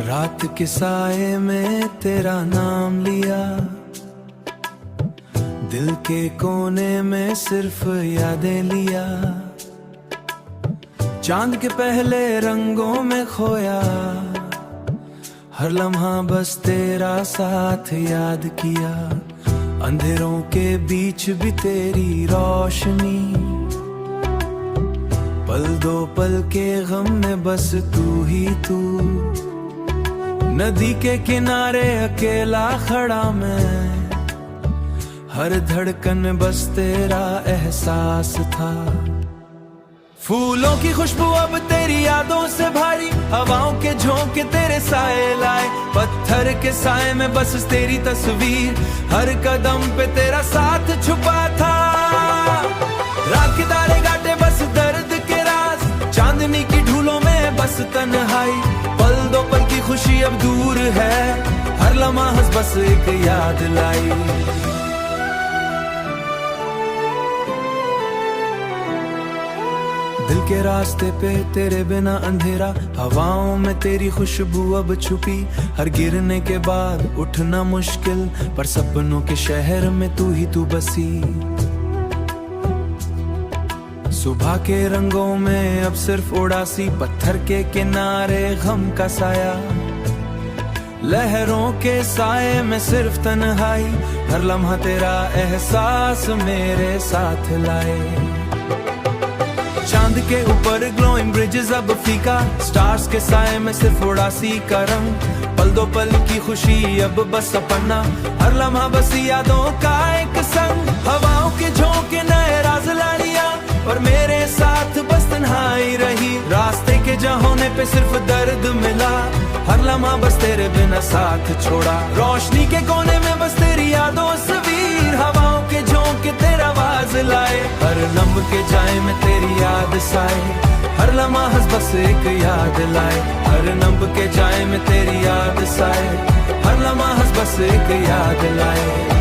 रात के साए में तेरा नाम लिया, दिल के कोने में सिर्फ यादें लिया। चांद के पहले रंगों में खोया, हर लम्हा बस तेरा साथ याद किया। अंधेरों के बीच भी तेरी रोशनी, पल दो पल के गम में बस तू ही तू। नदी के किनारे अकेला खड़ा मैं, हर धड़कन में बस तेरा एहसास था। फूलों की खुशबू अब तेरी यादों से भारी, हवाओं के झोंके तेरे साए लाए। पत्थर के साए में बस तेरी तस्वीर, हर कदम पे तेरा साथ छुपा था। रात के तारे गाटे बस दर्द के राज, चांदनी की ढूलों में बस तन्हाई। पल दो पल की खुशी अब दूर है, हर लम्हा हंस बस एक याद लाई। दिल के रास्ते पे तेरे बिना अंधेरा, हवाओं में तेरी खुशबू अब छुपी। हर गिरने के बाद उठना मुश्किल, पर सपनों के शहर में तू ही तू बसी। सुबह के रंगों में अब सिर्फ उड़ासी, पत्थर के किनारे गम का साया। लहरों के साए में सिर्फ तन्हाई, हर लम्हा तेरा एहसास मेरे साथ लाए। चांद के ऊपर ग्लोइंग ब्रिजेस अब फीका, स्टार्स के साए में सिर्फ उड़ासी का रंग। पल दो पल की खुशी अब बस सपना, हर लम्हा बस यादों का एक संग। हवाओं के झोंके नए राज ला लिया, और मेरे साथ बस तन्हाई रही। रास्ते के जहाने पे सिर्फ दर्द मिला, हर लम्हा बस तेरे बिना साथ छोड़ा। रोशनी के कोने में बस तेरी यादों सवीर, हवाओं के झोंके तेरा आवाज लाए। हर लम्ब के जाए में तेरी याद साए, हर लम्हा हंस बस एक याद लाए। हर लम्ब के जाए में तेरी याद साए, हर लम्हा हंस बस एक याद लाए।